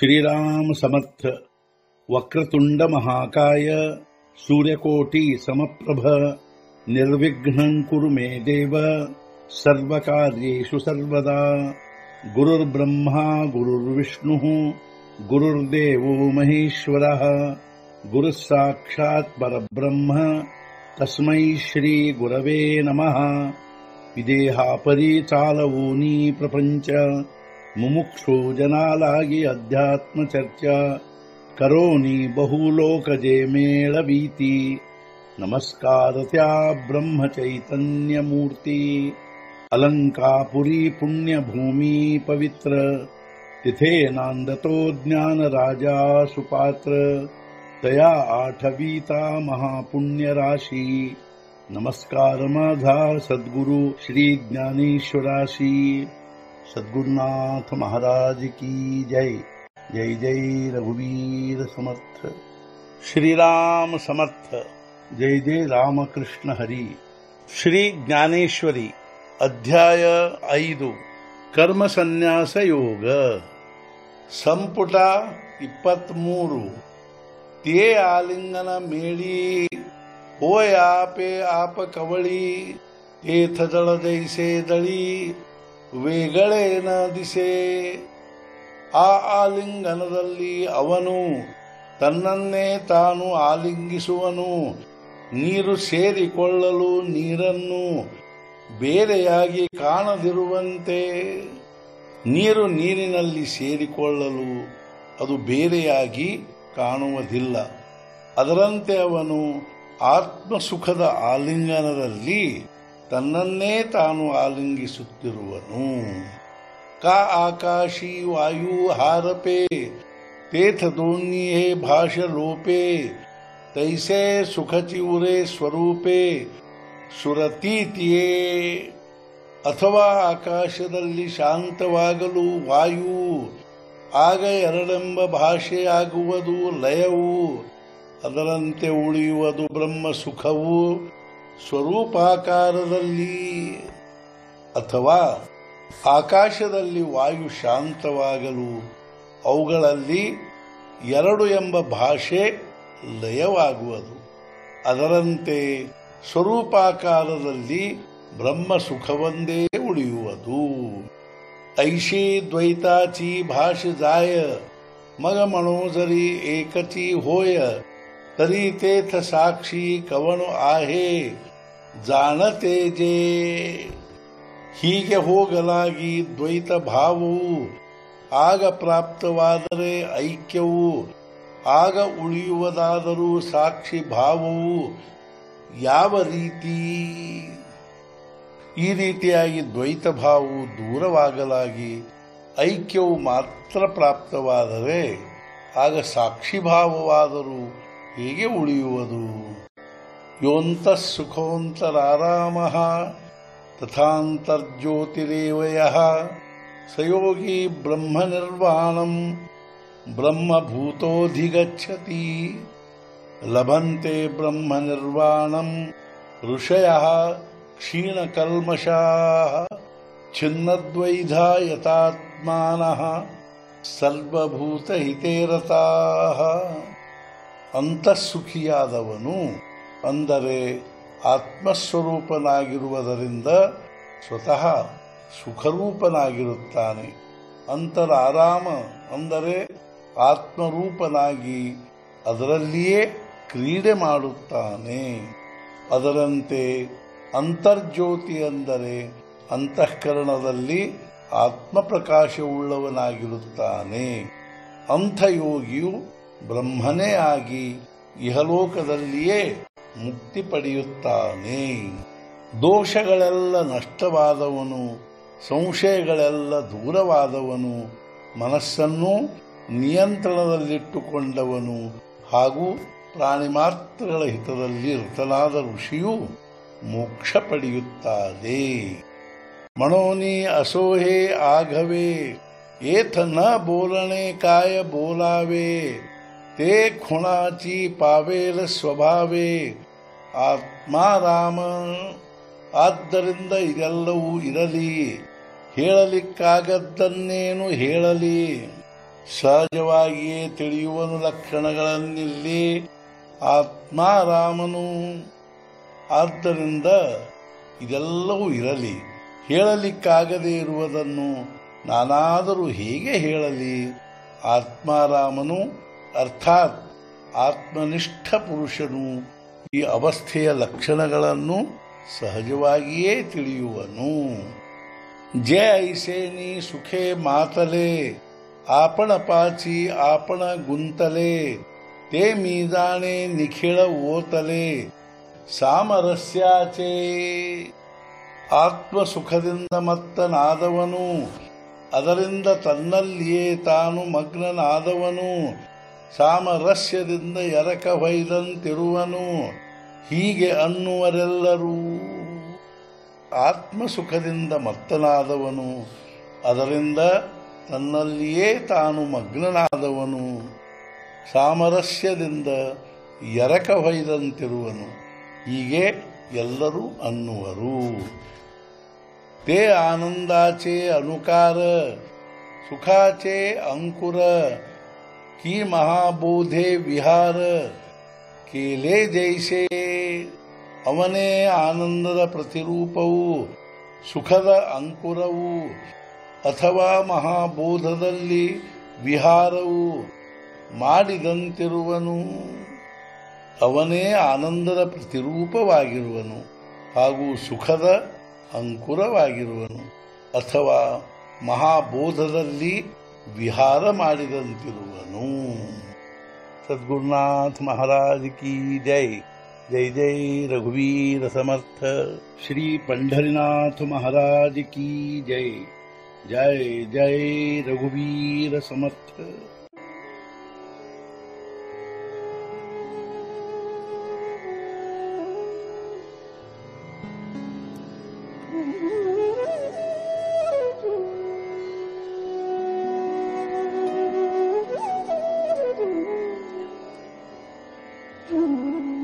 श्रीराम समर्थ। वक्रतुंड महाकाय सूर्यकोटि समप्रभ निर्विघ्नं कुरु मे देव सर्वकार्येषु सर्वदा। गुरुर्ब्रह्मा गुरुर्विष्णुः गुरुर्देवो महेश्वरः गुरुः साक्षात् परब्रह्म तस्मै श्री गुरवे नमः। विदेहापरि चालवूनी प्रपंच मुमुक्षु जनालागी अध्यात्म चर्चा करोनी बहुलोकजे मेळवीती। नमस्कार त्या ब्रह्म चैतन्य मूर्ती। अलंकापुरी पुण्यभूमी पवित्र तिथे नांदतो ज्ञान राजा सुपात्र। तया आठवीता महापुण्य राशी। नमस्कार माझा सद्गुरु श्री ज्ञानेश्वराशी। सद्गुरुनाथ महाराज की जय। जय जय रघुवीर समर्थ। श्रीराम समर्थ। जय जय रामकृष्ण हरी। श्री ज्ञानेश्वरी अध्याय 5 कर्म संन्यास योग ಸಂಪುಟ 23 ते आलिंगन मेळी होयापे आप कवळी तेथ दळ दैसे दळी वेगळे ನ ದಿಸೆ। ಆ ಆಲಿಂಗನದಲ್ಲಿ ಅವನು ತನ್ನನ್ನೇ ತಾನು ಆಲಿಂಗಿಸುವನು। ನೀರು ಸೇರಿಕೊಳ್ಳಲು ನೀರನ್ನು ಬೇರೆಯಾಗಿ ಕಾಣದಿರುವಂತೆ ನೀರು ನೀರಿನಲ್ಲಿ ಸೇರಿಕೊಳ್ಳಲು ಅದು ಬೇರೆಯಾಗಿ ಕಾಣುವುದಿಲ್ಲ। ಅದರಂತೆ ಅವನು ಆತ್ಮಸುಖದ ಆಲಿಂಗನದಲ್ಲಿ ತನ್ನನ್ನೇ ತಾನು ಆಲಿಂಗಿಸುತ್ತಿರುವನು। का आकाशी वायू हारपे तेथ दोन्ही भाष लोपे तैसे सुखची उरे स्वरूपे ಸುರತೀತಿಯೇ। ಅಥವಾ ಆಕಾಶದಲ್ಲಿ ಶಾಂತವಾಗಲು ವಾಯು ಆಗ ಎರಡೆಂಬ ಭಾಷೆಯಾಗುವುದು ಲಯವು। ಅದರಂತೆ ಉಳಿಯುವುದು ಬ್ರಹ್ಮ ಸುಖವು ಸ್ವರೂಪಾಕಾರದಲ್ಲಿ। ಅಥವಾ ಆಕಾಶದಲ್ಲಿ ವಾಯು ಶಾಂತವಾಗಲು ಅವುಗಳಲ್ಲಿ ಎರಡು ಎಂಬ ಭಾಷೆ ಲಯವಾಗುವುದು। ಅದರಂತೆ ಸ್ವರೂಪಾಕಾರದಲ್ಲಿ ಬ್ರಹ್ಮ ಸುಖವೊಂದೇ ಉಳಿಯುವುದು। ऐशी द्वैताची भाष जाय मग मनोजरी एकची होय तरी तेथ साक्षी कवण आहे जाणते जे। ಹೀಗೆ ಹೋಗಲಾಗಿ ದ್ವೈತ ಭಾವವು ಆಗ ಪ್ರಾಪ್ತವಾದರೆ ಐಕ್ಯವು ಆಗ ಉಳಿಯುವುದಾದರೂ ಸಾಕ್ಷಿ ಭಾವವು ಯಾವ ರೀತಿ? ಈ ರೀತಿಯಾಗಿ ದ್ವೈತ ಭಾವವು ದೂರವಾಗಲಾಗಿ ಐಕ್ಯವು ಮಾತ್ರ ಪ್ರಾಪ್ತವಾದರೆ ಆಗ ಸಾಕ್ಷಿ ಭಾವವಾದರೂ ಹೇಗೆ ಉಳಿಯುವುದು? ಯೋಂತಃ ಸುಖೋಂತರಾರಾಮಃ ತಥಾಂತರ್ಜ್ಯೋತಿರೇವ ಯಃ ಸಯೋಗಿ ಬ್ರಹ್ಮನಿರ್ವಾಣಂ ಬ್ರಹ್ಮಭೂತೋಧಿಗಚ್ಚತಿ। ಲಭಂತೆ ಬ್ರಹ್ಮನಿರ್ವಾಣಂ ಋಷಯಃ ಕ್ಷೀಣಕಲ್ಮಷಾಃ ಛಿನ್ನದ್ವೈಧಾ ಯತಾತ್ಮಾನಃ ಸರ್ವಭೂತಹಿತೇ ರತಾಃ। ಅಂತಃಸುಖಿಯಾದವನು ಅಂದರೆ ಆತ್ಮಸ್ವರೂಪನಾಗಿರುವುದರಿಂದ ಸ್ವತಃ ಸುಖರೂಪನಾಗಿರುತ್ತಾನೆ। ಅಂತರಾರಾಮ ಅಂದರೆ ಆತ್ಮರೂಪನಾಗಿ ಅದರಲ್ಲಿಯೇ ಕ್ರೀಡೆ ಮಾಡುತ್ತಾನೆ। ಅದರಂತೆ ಅಂತರ್ಜ್ಯೋತಿ ಅಂದರೆ ಅಂತಃಕರಣದಲ್ಲಿ ಆತ್ಮಪ್ರಕಾಶವುಳ್ಳವನಾಗಿರುತ್ತಾನೆ। ಅಂಥಯೋಗಿಯು ಬ್ರಹ್ಮನೇ ಆಗಿ ಇಹಲೋಕದಲ್ಲಿಯೇ ಮುಕ್ತಿ ಪಡೆಯುತ್ತಾನೆ। ದೋಷಗಳೆಲ್ಲ ನಷ್ಟವಾದವನು ಸಂಶಯಗಳೆಲ್ಲ ದೂರವಾದವನು ಮನಸ್ಸನ್ನು ನಿಯಂತ್ರಣದಲ್ಲಿಟ್ಟುಕೊಂಡವನು ಹಾಗೂ ಪ್ರಾಣಿಮಾತ್ರಗಳ ಹಿತದಲ್ಲಿ ರತನಾದ ಋಷಿಯು ಮೋಕ್ಷ ಪಡೆಯುತ್ತಾನೆ। ಮನೋನಿ ಅಸೋಹೆ ಆಘವೆ ಏಥ ನ ಬೋಲಣೆ ಕಾಯ ಬೋಲಾವೆ ते खुणाची पावेल स्वभावे ಆತ್ಮಾರಾಮ। ಆದ್ದರಿಂದ ಇದೆಲ್ಲವೂ ಇರಲಿ, ಹೇಳಲಿಕ್ಕಾಗದ್ದನ್ನೇನು ಹೇಳಲಿ, ಸಹಜವಾಗಿಯೇ ತಿಳಿಯುವನು ಲಕ್ಷಣಗಳನ್ನಿಲ್ಲಿ ಆತ್ಮಾರಾಮನು. ಆದ್ದರಿಂದ ಇದೆಲ್ಲವೂ ಇರಲಿ, ಹೇಳಲಿಕ್ಕಾಗದೇ ಇರುವುದನ್ನು ನಾನಾದರೂ ಹೇಗೆ ಹೇಳಲಿ? ಆತ್ಮಾರಾಮನು ಅರ್ಥಾತ್ ಆತ್ಮನಿಷ್ಠ ಪುರುಷನು ಈ ಅವಸ್ಥೆಯ ಲಕ್ಷಣಗಳನ್ನು ಸಹಜವಾಗಿಯೇ ತಿಳಿಯುವನು. ಜೆ ಐಸೇನಿ ಸುಖೇ ಮಾತಲೆ आपण पाची आपण गुंतले ते मीजाणे निखिळ ಓತಲೆ ಸಾಮರಸ್ಯಾಚೆ. ಆತ್ಮಸುಖದಿಂದ ಮತ್ತನಾದವನು, ಅದರಿಂದ ತನ್ನಲ್ಲಿಯೇ ತಾನು ಮಗ್ನನಾದವನು, ಸಾಮರಸ್ಯದಿಂದ ಎರಕ ಹೊಯ್ದಂತಿರುವನು. ಹೀಗೆ ಅನ್ನುವರೆಲ್ಲರೂ. ಆತ್ಮಸುಖದಿಂದ ಮತ್ತನಾದವನು, ಅದರಿಂದ ತನ್ನಲ್ಲಿಯೇ ತಾನು ಮಗ್ನನಾದವನು, ಸಾಮರಸ್ಯದಿಂದ ಎರಕ ಹೊಯ್ದಂತಿರುವನು. ಹೀಗೆ ಎಲ್ಲರೂ ಅನ್ನುವರು. ते आनंदाचे अनुकार सुखाचे अंकुर की महाबोधे विहार केले जैसे. ಅವನೇ ಆನಂದದ ಪ್ರತಿರೂಪವು, ಸುಖದ ಅಂಕುರವು ಅಥವಾ ಮಹಾಬೋಧದಲ್ಲಿ ವಿಹಾರವು ಮಾಡಿದಂತಿರುವನು. ಅವನೇ ಆನಂದದ ಪ್ರತಿರೂಪವಾಗಿರುವನು ಹಾಗೂ ಸುಖದ ಅಂಕುರವಾಗಿರುವನು ಅಥವಾ ಮಹಾಬೋಧದಲ್ಲಿ ವಿಹಾರ ಮಾಡಿದಂತಿರುವನು. ಸದ್ಗುರುನಾಥ ಮಹಾರಾಜ್ ಕಿ ಜೈ. जय जय रघुवीर समर्थ. श्री पंढरीनाथ महाराज की जय. जय जय रघुवीर समर्थ. Mm-hmm.